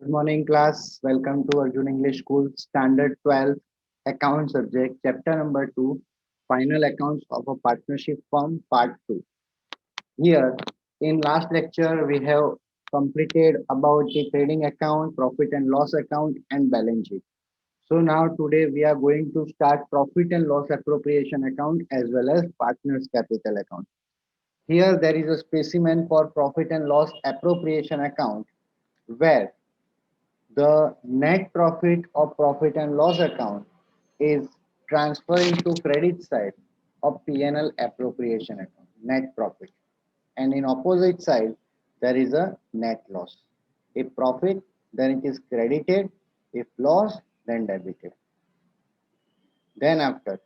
Good morning, class. Welcome to Arjun English School Standard 12 Account Subject, Chapter number 2, Final Accounts of a Partnership Firm, Part 2. Here, in last lecture, we have completed about the trading account, profit and loss account, and balance sheet. So now today we are going to start profit and loss appropriation account as well as partners capital account. Here there is a specimen for profit and loss appropriation account where the net profit of profit and loss account is transferring to credit side of P&L appropriation account, net profit. And in opposite side, there is a net loss. If profit, then it is credited. If loss, then debited. Then after,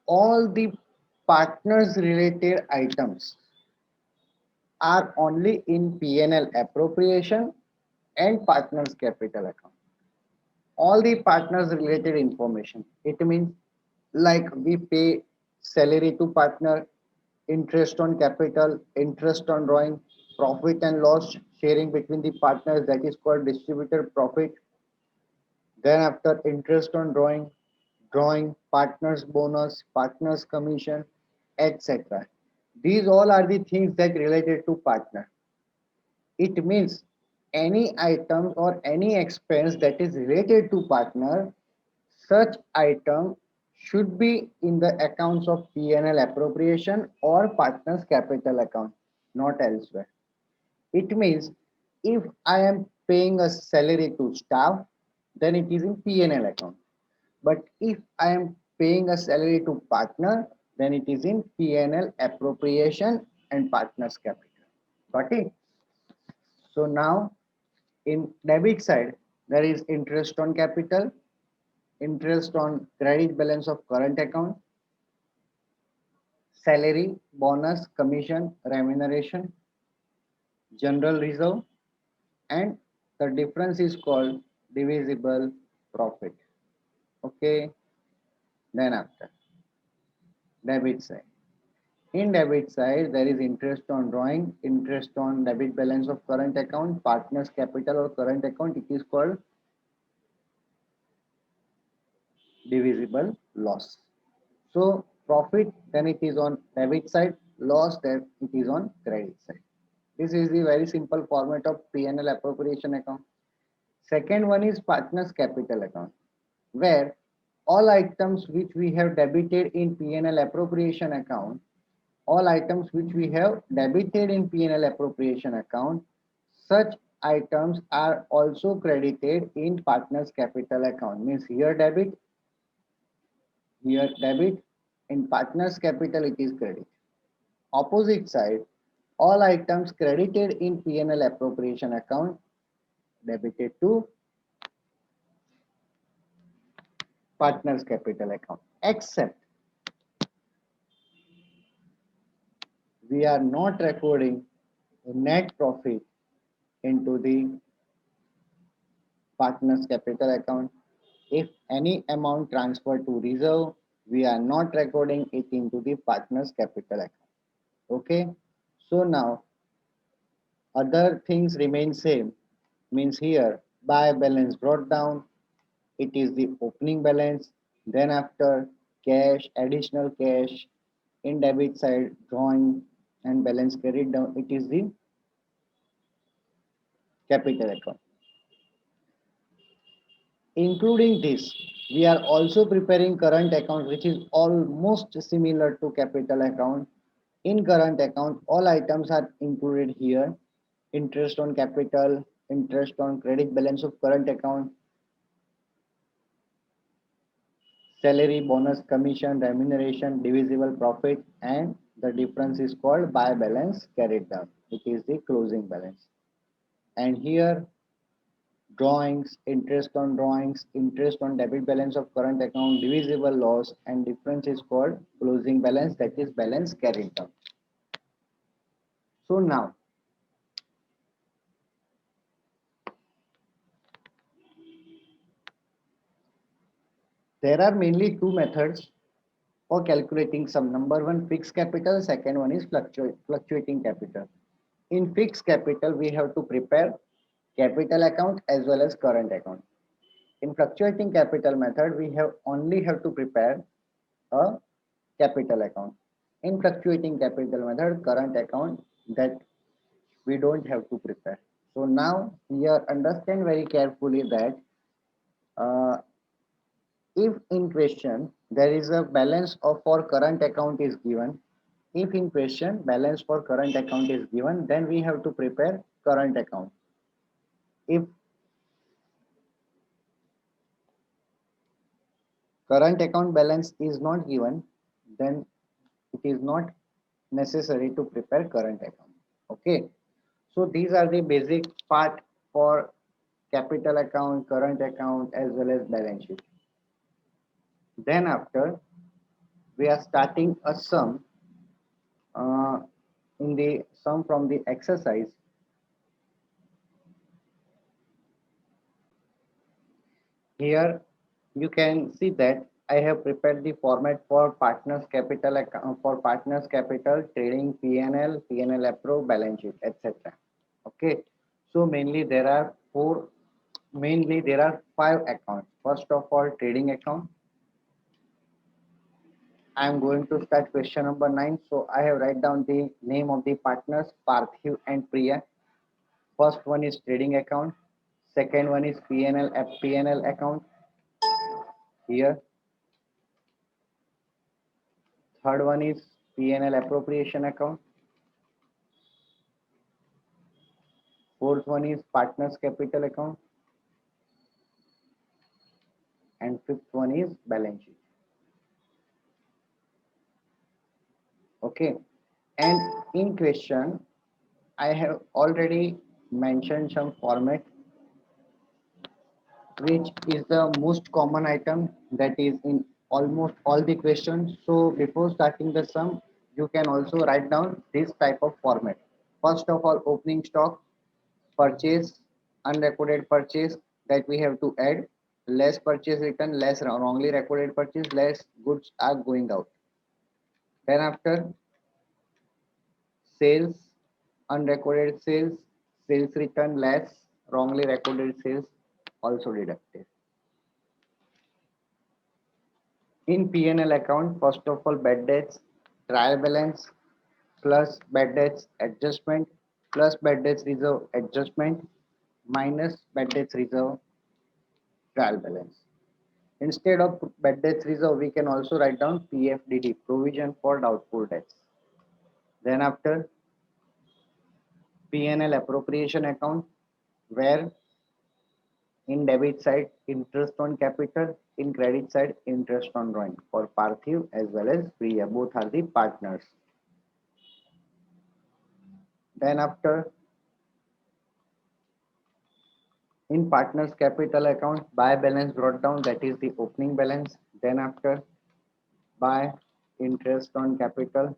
all the partners related items are only in P&L appropriation and partners capital account. All the partners related information. It means like we pay salary to partner, interest on capital, interest on drawing, profit and loss sharing between the partners, that is called distributed profit. Then after interest on drawing, partners bonus, partners commission, etc. These all are the things that related to partner. It means any items or any expense that is related to partner, such item should be in the accounts of P&L appropriation or partners capital account, not elsewhere. It means if I am paying a salary to staff, then it is in P&L account. But if I am paying a salary to partner, then it is in P&L appropriation and partners capital. Got it? So now in debit side, there is interest on capital, interest on credit balance of current account, salary, bonus, commission, remuneration, general reserve, and the difference is called divisible profit. Okay, then after debit side. In debit side, there is interest on drawing, interest on debit balance of current account, partners capital or current account. It is called divisible loss. So profit, then it is on debit side, loss, then it is on credit side. This is the very simple format of P&L appropriation account. Second one is partners capital account, where all items which we have debited in P&L appropriation account, all items which we have debited in P&L appropriation account, such items are also credited in partners capital account. Means here debit, in partners capital it is credit. Opposite side, all items credited in P&L appropriation account debited to partners capital account, except we are not recording net profit into the partners capital account. If any amount transferred to reserve, we are not recording it into the partners capital account. Okay, so now other things remain same. Means here buy balance brought down, it is the opening balance. Then after cash, additional cash, in debit side drawing and balance carried down, it is the capital account. Including this, we are also preparing current account, which is almost similar to capital account. In current account, all items are included here. Interest on capital, interest on credit balance of current account, salary, bonus, commission, remuneration, divisible profit, and the difference is called by balance carried down. It is the closing balance. And here drawings, interest on debit balance of current account, divisible loss, and difference is called closing balance, that is balance carried down. So now there are mainly two methods for calculating sum. Number one, fixed capital. Second one is fluctuating capital. In fixed capital, we have to prepare capital account as well as current account. In fluctuating capital method, we have only have to prepare a capital account. In fluctuating capital method, current account that we don't have to prepare. So now here understand very carefully that uh, if in question there is a balance of for current account is given, if in question balance for current account is given, then we have to prepare current account. If current account balance is not given, then it is not necessary to prepare current account. Okay, so these are the basic part for capital account, current account as well as balance sheet. Then after we are starting a sum uh, in the sum from the exercise. Here you can see that I have prepared the format for partners capital account for partners capital trading PNL, PNL approved balance sheet, etc. Okay, so mainly there are five accounts. First of all, trading account. I am going to start question number 9. So I have write down the name of the partners Parthiv and Priya. First one is trading account. Second one is PNL account here. Third one is PNL appropriation account. Fourth one is partners capital account. And fifth one is balance sheet. Okay. And in question, I have already mentioned some format which is the most common item that is in almost all the questions. So before starting the sum, you can also write down this type of format. First of all, opening stock, purchase, unrecorded purchase that we have to add, less purchase return, less wrongly recorded purchase, less goods are going out. Then after sales, unrecorded sales, sales return less, wrongly recorded sales also deducted. In P&L account, first of all, bad debts, trial balance plus bad debts adjustment plus bad debts reserve adjustment minus bad debts reserve trial balance. Instead of bad debts reserve, we can also write down PFDD, provision for doubtful debts. Then after P&L appropriation account, where in debit side interest on capital, in credit side interest on drawing for Parthiv as well as Priya, both are the partners. Then after in partners capital account, buy balance brought down, that is the opening balance. Then after buy interest on capital,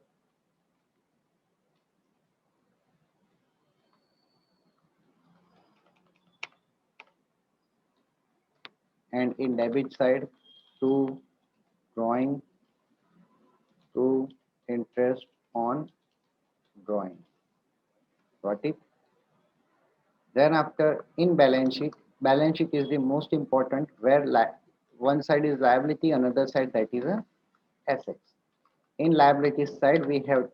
and in debit side to drawing to interest on drawing. Got it? Then after in balance sheet is the most important where one side is liability, another side that is a assets. In liability side we have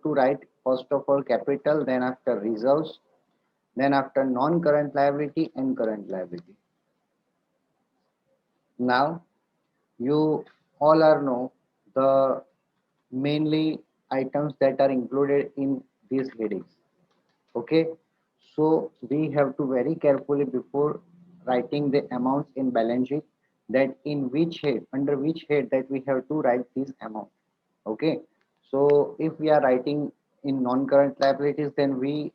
to write first of all capital, then after reserves, then after non-current liability and current liability. Now you all are know the mainly items that are included in these headings. Okay, so we have to very carefully before writing the amounts in balance sheet that in which head under which head that we have to write this amount. Okay, so if we are writing in non-current liabilities, then we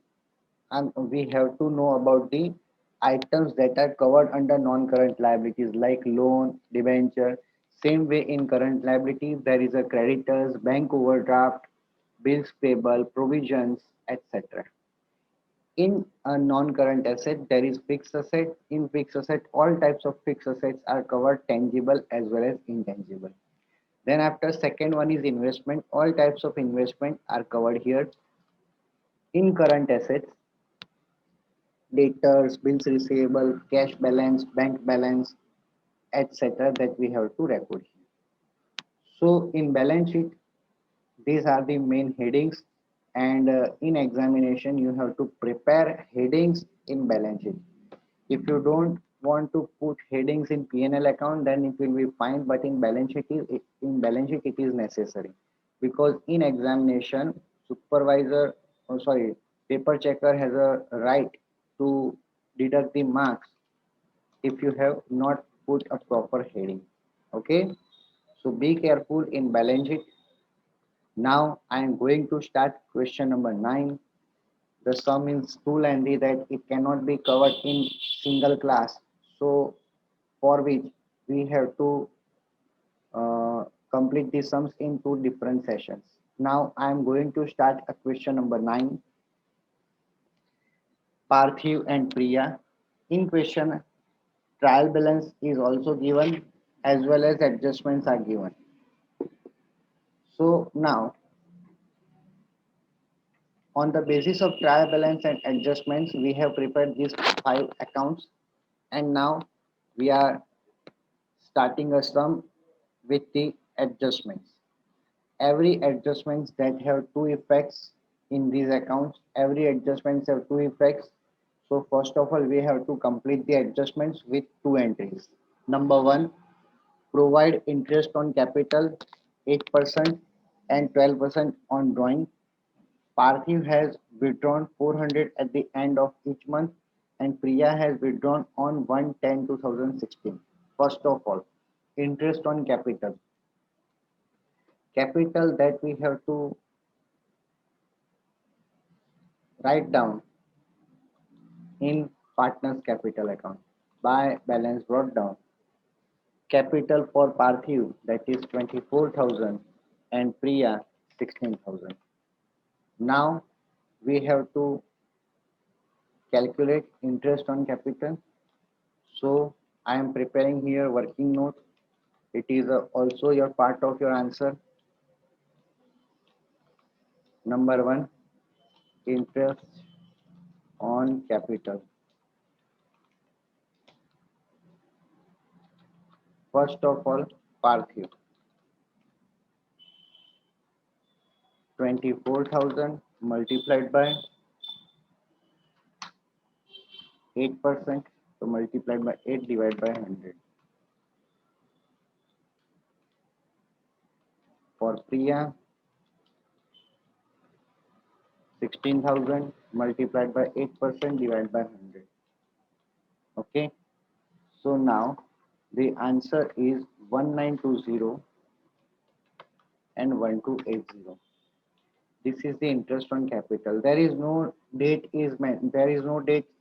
have to know about the items that are covered under non-current liabilities like loan, debenture. Same way in current liabilities, there is a creditors, bank overdraft, bills payable, provisions, etc. In a non-current asset, there is fixed asset. In fixed asset, all types of fixed assets are covered, tangible as well as intangible. Then after second one is investment. All types of investment are covered here. In current assets, debtors, bills receivable, cash balance, bank balance, etc. that we have to record here. So in balance sheet, these are the main headings, and in examination you have to prepare headings in balance sheet. If you don't want to put headings in P&L account, then it will be fine, but in balance sheet it is necessary, because in examination supervisor, oh sorry, paper checker has a right to deduct the marks if you have not put a proper heading. Okay, so be careful in balance sheet. Now I am going to start question number 9. The sum is too lengthy that it cannot be covered in single class. So for which we have to complete the sums in two different sessions. Now I am going to start a question number 9. Parthiv and Priya. In question, trial balance is also given as well as adjustments are given. So now on the basis of trial balance and adjustments, we have prepared these 5 accounts, and now we are starting a sum with the adjustments. Every adjustments that have two effects in these accounts, every adjustments have two effects. So first of all, we have to complete the adjustments with two entries. Number one, provide interest on capital 8% and 12% on drawing. Parthiv has withdrawn 400 at the end of each month, and Priya has withdrawn on 1/10/2016. First of all, interest on capital. Capital that we have to write down in partner's capital account by balance brought down. Capital for Parthiv, that is 24,000, and Priya 16,000. Now we have to calculate interest on capital. So I am preparing here working note. It is also your part of your answer. Number one, interest on capital. First of all, Parthiv, 24,000 multiplied by 8%, so multiplied by 8 divided by 100. For Priya, 16,000 multiplied by 8% divided by 100. Okay, so now the answer is 1920 and 1280. This is the interest on capital. There is no date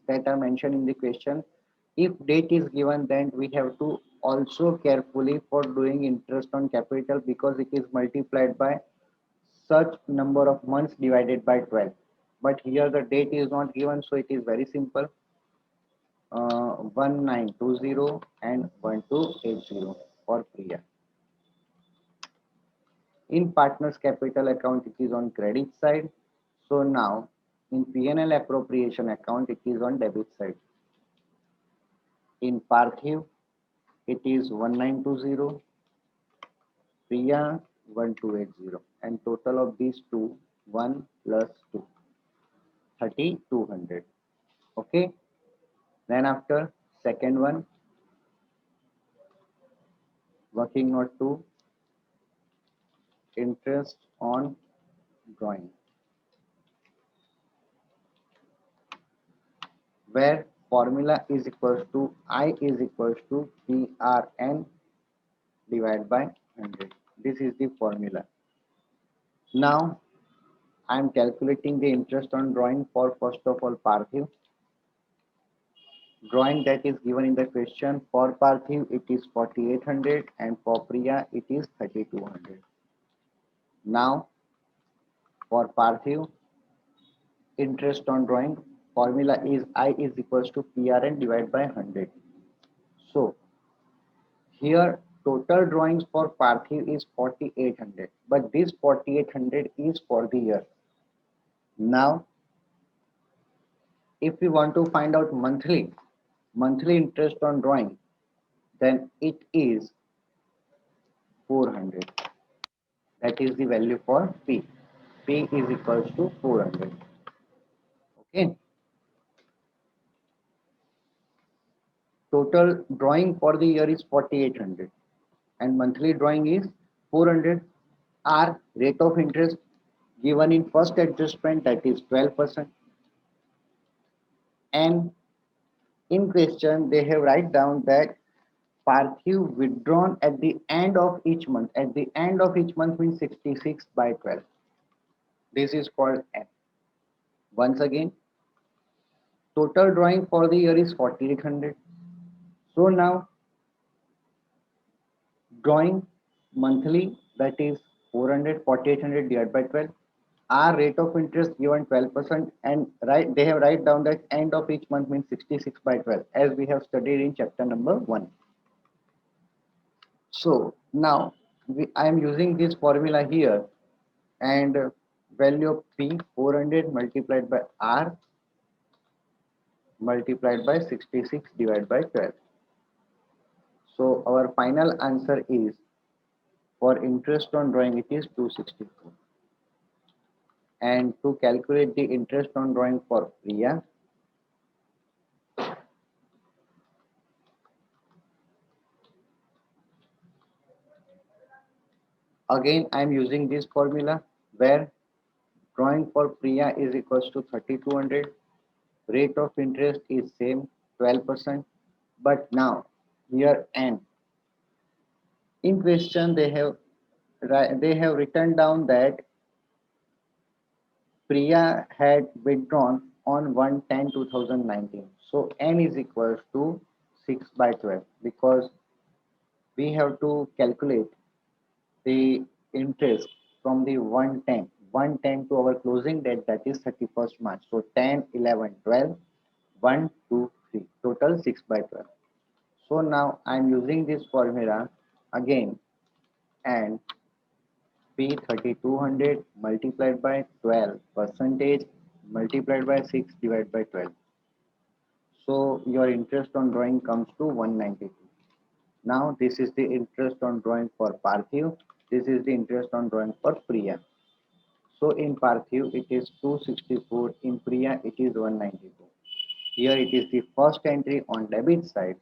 that are mentioned in the question. If date is given, then we have to also carefully for doing interest on capital, because it is multiplied by such number of months divided by 12. But here the date is not given, so it is very simple. 1920 and 1280 for Priya. In partners capital account, it is on credit side. So now in P&L appropriation account, it is on debit side. In Parthiv, it is 1920, Priya 1280, and total of these two, 1 plus 2, 3200. Okay, then after second one, working note 2, interest on drawing, where formula is equals to I is equals to PRN divided by 100. This is the formula. Now I am calculating the interest on drawing for first of all Parthiv. Drawing that is given in the question. For Parthiv it is 4800 and for Priya it is 3200. Now for Parthiv, interest on drawing formula is I is equals to PRN divided by 100. So here total drawings for Parthiv is 4800, but this 4800 is for the year. Now If we want to find out monthly interest on drawing, then it is 400. That is the value for P. P is equals to 400. Okay. Total drawing for the year is 4800 and monthly drawing is 400. Our rate of interest given in first adjustment, that is 12%, and in question they have write down that Parthiv withdrawn at the end of each month. At the end of each month means 66 by 12. This is called N. Once again, total drawing for the year is 4800. So now drawing monthly, that is 400, 4800 divided by 12. Our rate of interest given 12%, and right they have write down that end of each month means 66 by 12, as we have studied in chapter number 1. So now I am using this formula here, and value of P 400 multiplied by R multiplied by 66 divided by 12. So our final answer is, for interest on drawing it is 264. And to calculate the interest on drawing for Priya, again I am using this formula where drawing for Priya is equals to 3200, rate of interest is same 12%, but now here N in question they have written down that Priya had withdrawn on 1/10/2019. So N is equals to 6 by 12, because we have to calculate the interest from the 110 to our closing date, that is 31st March. So 10, 11, 12, 1, 2, 3, total 6 by 12. So now I am using this formula again, and P 3200 multiplied by 12 percentage multiplied by 6 divided by 12. So your interest on drawing comes to 192. Now this is the interest on drawing for Parthiv. This is the interest on drawing for Priya. So in Parthiv it is 264, in Priya it is 192. Here it is the first entry on debit side,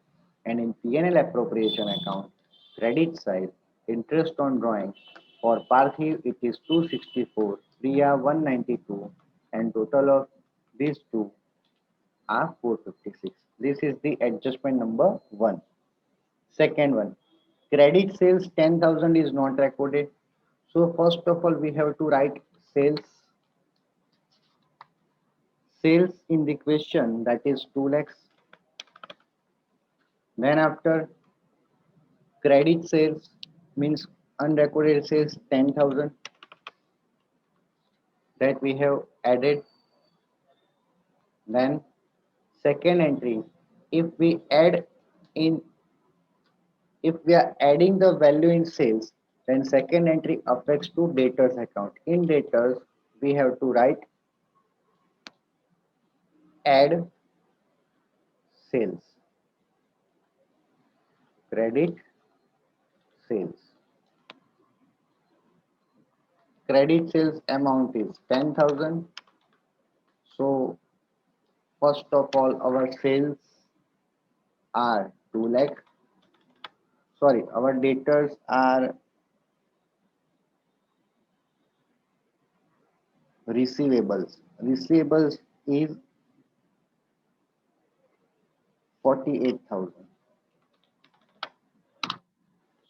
and in P&L appropriation account credit side, interest on drawing for Parthiv it is 264, Priya 192, and total of these two are 456. This is the adjustment number 1. Second one, credit sales 10,000 is not recorded. So first of all we have to write sales in the question, that is 2 lakhs. Then after credit sales means unrecorded sales 10,000, that we have added. Then second entry, if we add in if we are adding the value in sales, then second entry affects to debtors account. In debtors we have to write add sales, credit sales. Credit sales amount is 10,000. So first of all our sales are 2 lakh. Sorry, our debtors are receivables. Receivables is 48,000.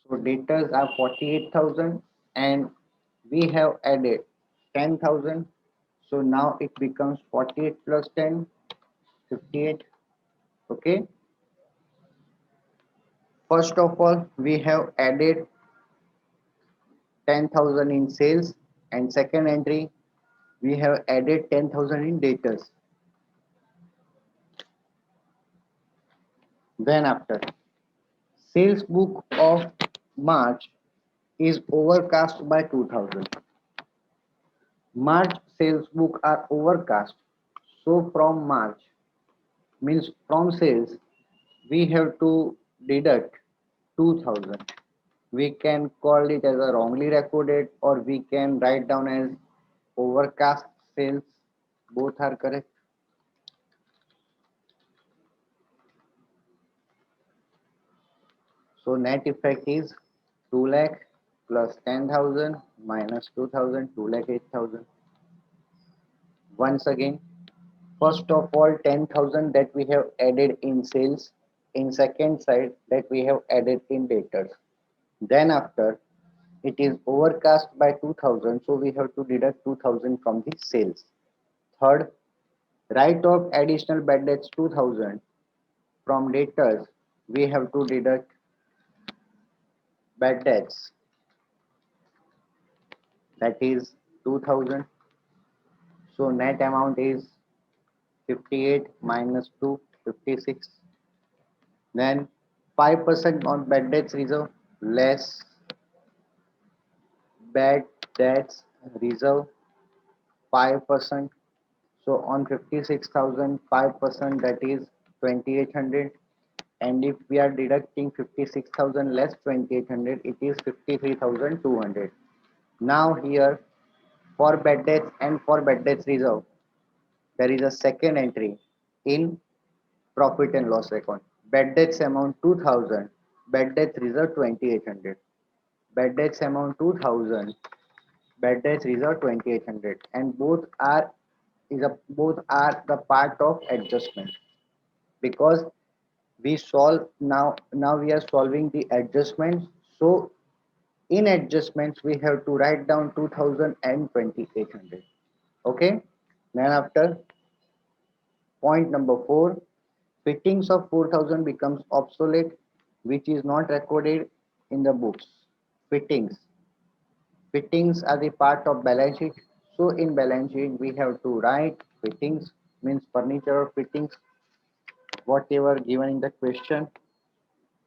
So debtors are 48,000, and we have added 10,000. So now it becomes 48 plus 10, 58. Okay. First of all, we have added 10,000 in sales, and second entry we have added 10,000 in debtors. Then after, sales book of March is overcast by 2000. March sales book are overcast. So from March means from sales we have to deduct 2000. We can call it as a wrongly recorded or we can write down as overcast sales. Both are correct. So net effect is 2 lakh plus 10,000 minus 2,000, 2 lakh 8,000. Once again, first of all 10,000 that we have added in sales, in second side that we have added in debtors. Then after it is overcast by 2000, so we have to deduct 2000 from the sales. Third, write off additional bad debts 2000 from debtors, we have to deduct bad debts, that is 2000. So net amount is 58 minus 2, 56. Then 5% on bad debts reserve less bad debts reserve 5%. So on 56,000, 5% that is 2800. And if we are deducting 56,000 less 2800, it is 53,200. Now here for bad debts and for bad debts reserve, there is a second entry in profit and loss account. Bad debts amount 2000, bad debts reserve 2800. Bad debts amount 2000, bad debts reserve 2800, and both are the part of adjustment, because now we are solving the adjustments. So in adjustments we have to write down 2000 and 2800. Okay, then after point number 4, fittings of 4000 becomes obsolete, which is not recorded in the books. Fittings are the part of balance sheet. So in balance sheet we have to write fittings, means furniture or fittings, whatever given in the question.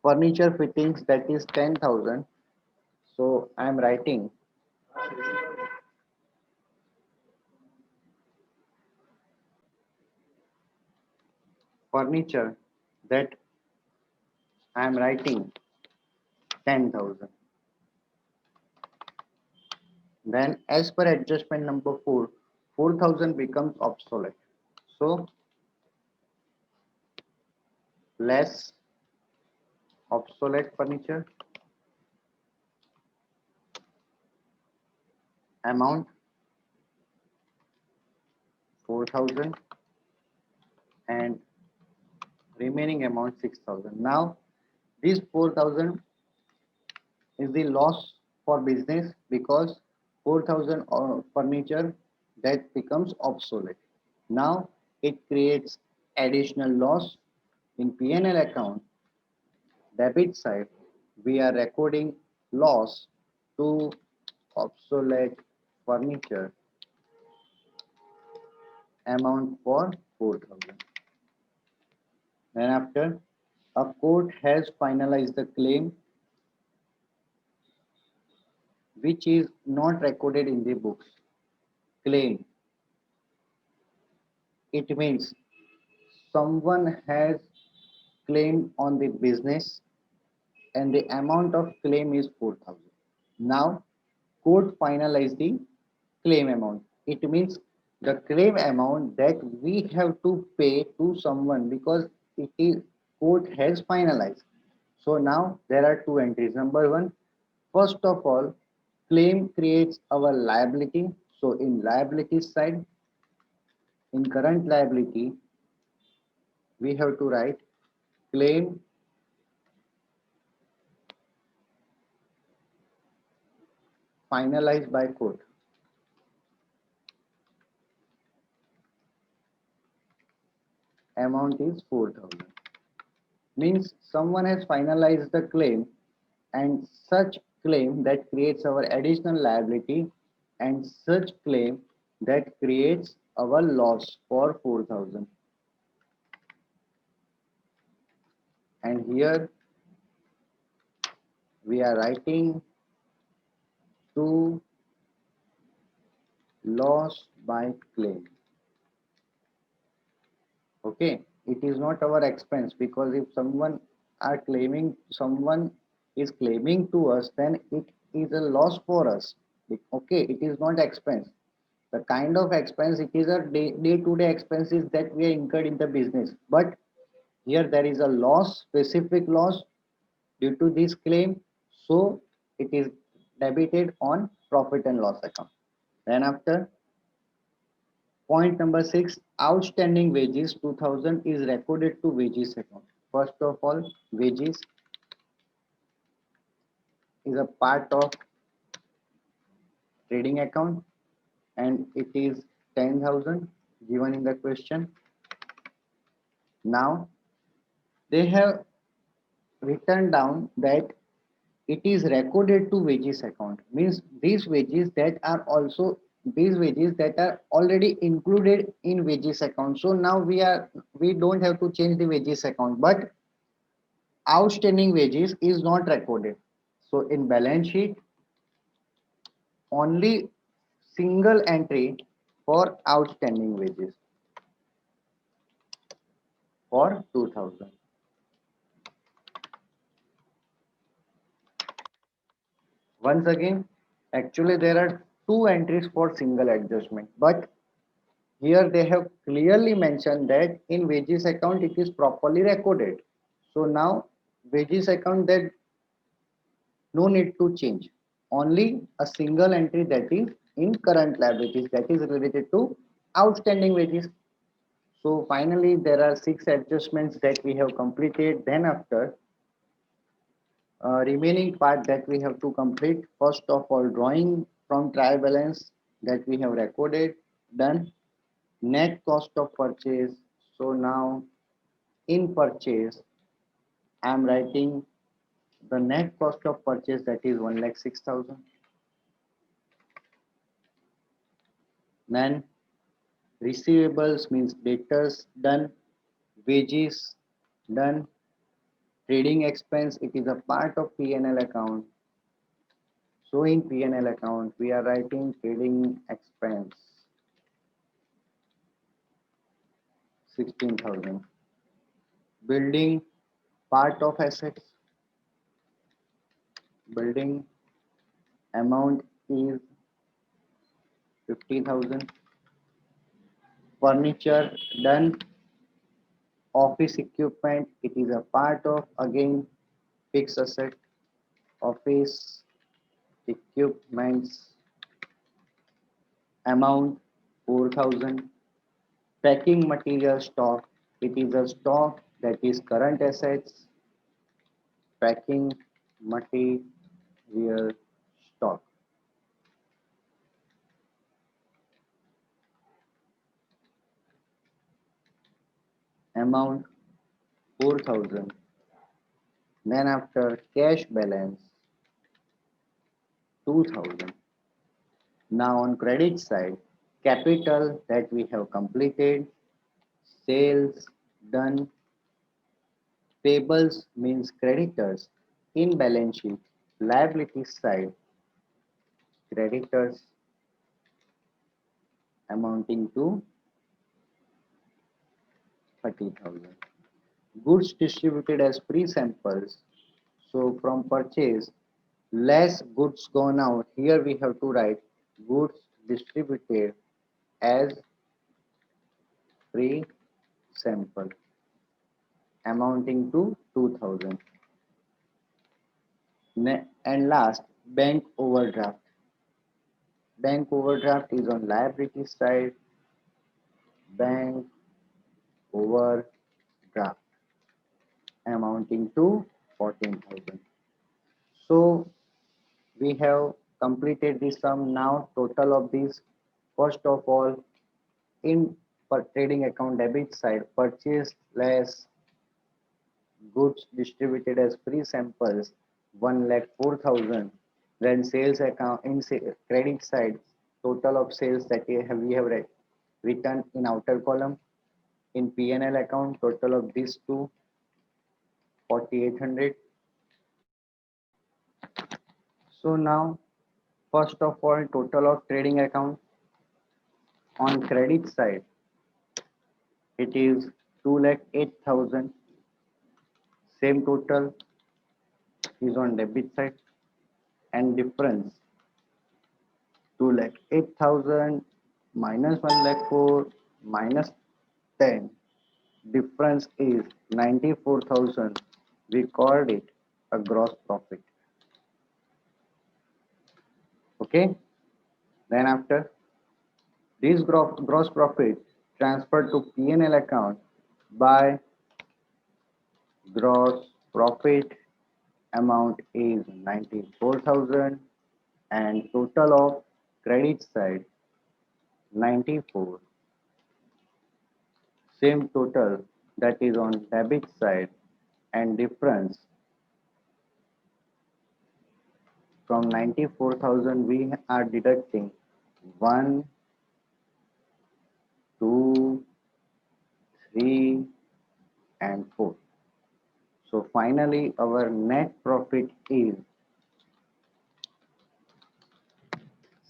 Furniture fittings, that is 10,000. So I am writing furniture, that I am writing 10,000. Then as per adjustment number 4, 4000 becomes obsolete. So less obsolete furniture amount 4000 and remaining amount 6000. Now this 4000 is the loss for business, because 4000 furniture that becomes obsolete. Now it creates additional loss in P&L account. Debit side, we are recording loss to obsolete furniture amount for 4000. Then after, a court has finalized the claim which is not recorded in the books. Claim, it means someone has claimed on the business and the amount of claim is 4000. Now court finalized the claim amount. It means the claim amount that we have to pay to someone, because it is court has finalized. So now there are two entries. Number one, first of all, claim creates our liability. So in liability side, in current liability, we have to write claim finalized by court. Amount is 4000. Means someone has finalized the claim, and such claim that creates our additional liability, and such claim that creates our loss for 4000. And here we are writing to loss by claim. Okay, It is not our expense, because if someone is claiming to us, then it is a loss for us. Okay, it is not expense. The kind of expense, it is a day-to-day expenses that we are incurred in the business, but here there is a loss, specific loss due to this claim, so it is debited on profit and loss account. Then after, point number 6, outstanding wages 2000 is recorded to wages account. First of all, wages is a part of trading account, and it is 10,000 given in the question. Now they have written down that it is recorded to wages account, means these wages that are already included in wages account. So now we don't have to change the wages account, but outstanding wages is not recorded. So in balance sheet, only single entry for outstanding wages for 2000. Once again, actually there are two entries for single adjustment, but here they have clearly mentioned that in wages account it is properly recorded. So now wages account, that no need to change. Only a single entry, that is in current liabilities, that is related to outstanding wages. So finally there are 6 adjustments that we have completed. Then after, remaining part that we have to complete, first of all, drawing from trial balance that we have recorded, done. Net cost of purchase. So now in purchase, I am writing the net cost of purchase, that is 1,06,000. Then receivables means debtors, done. Wages, done. Trading expense, it is a part of P&L account. So in P&L account, we are writing trading expense 16,000. Building, part of assets. Building amount is 50,000. Furniture, done. Office equipment, it is a part of, again, fixed asset. Office equipments amount 4,000. Packing material stock, it is a stock that is current assets. Packing material stock amount 4,000. Then after, cash balance 2,000. Now on credit side, capital that we have completed, sales done, payables means creditors in balance sheet, liability side, creditors amounting to 30,000. Goods distributed as pre-samples. So from purchase, less goods gone out. Here we have to write goods distributed as pre-sample amounting to 2,000. And last, bank overdraft. Bank overdraft is on liability side. Bank overdraft amounting to 14,000. So we have completed the sum. Now total of these, first of all, in per trading account debit side, purchase less goods distributed as free samples 1,04,000. Then sales account in credit side, total of sales that we have written in outer column. In P&L account, total of these two, 4,800. So now, first of all, total of trading account on credit side, it is 2,08,000. Same total is on debit side, and difference 2,08,000 minus 1,04,000 minus 10. Difference is 94,000. We called it a gross profit. Okay. Then after this gross profit transferred to P&L account by gross profit amount is 94,000 and total of credit side 94. Same total that is on debit side, and difference from 94,000 we are deducting 1, 2, 3 and 4. So finally our net profit is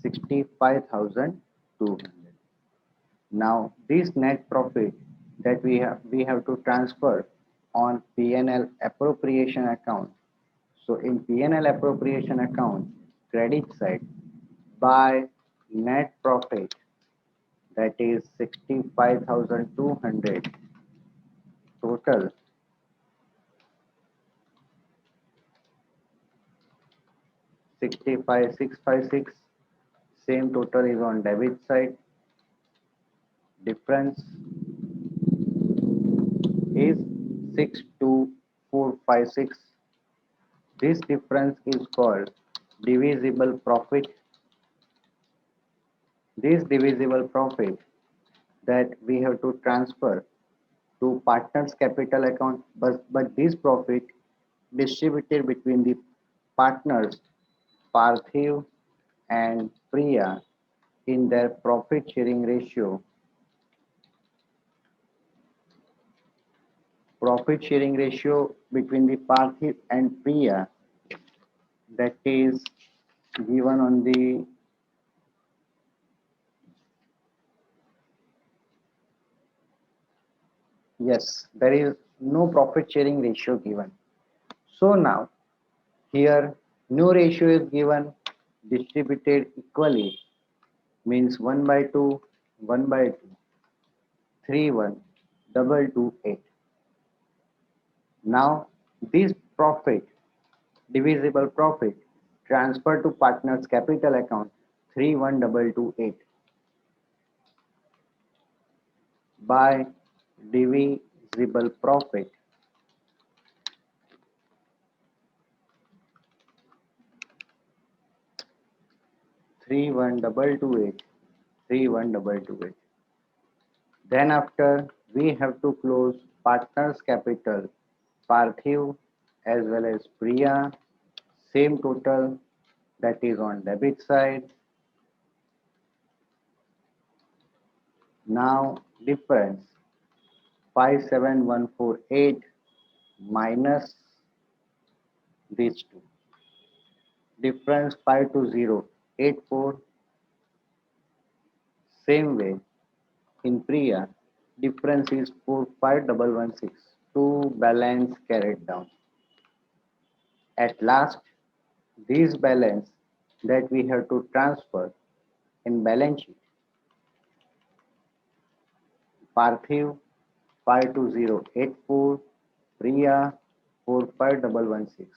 65,200. Now this net profit that we have to transfer on P&L appropriation account. So in P&L appropriation account, credit side by net profit, that is 65,200, total 65,656. Same total is on debit side. Difference is 62,456. This difference is called divisible profit. This divisible profit that we have to transfer to partners capital account, but this profit distributed between the partners Parthiv and Priya in their profit sharing ratio. Profit sharing ratio between the Parthiv and Priya, that is given on the yes, there is no profit sharing ratio given. So now here no ratio is given, distributed equally, means 1 by 2, 1 by 2, 3, 1, double 2, 8. Now this profit, divisible profit, transferred to partners capital account 31228 by divisible profit 31228 31228. Then after we have to close partners capital Parthiv as well as Priya, same total that is on debit side. Now difference 57148 minus these two. Difference 52084. Same way in Priya, difference is 45116. To balance carried down. At last, this balance that we have to transfer in balance sheet. Parthiv 52084, Priya 45116.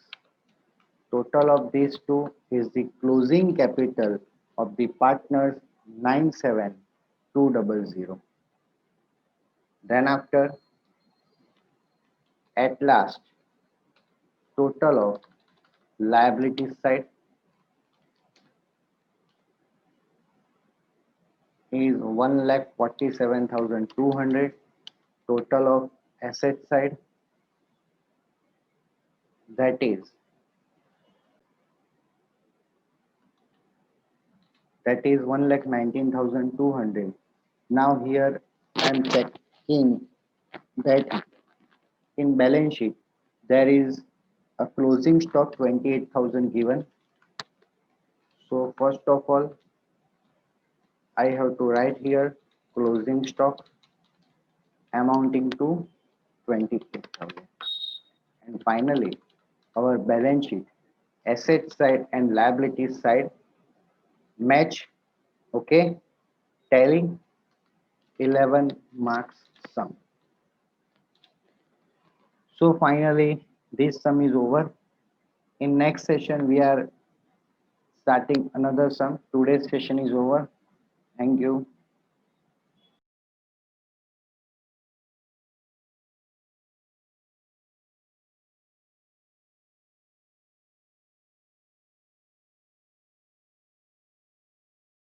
Total of these two is the closing capital of the partners 97200. Then after, at last, total of liability side is 1,47,200. Total of asset side, that is 1,19,200. Now here I am checking that in balance sheet there is a closing stock 28,000 given. So first of all, I have to write here closing stock amounting to 23,000. And finally, our balance sheet, asset side and liability side match, okay, tally 11 marks sum. So finally, this sum is over. In next session, we are starting another sum. Today's session is over. Thank you.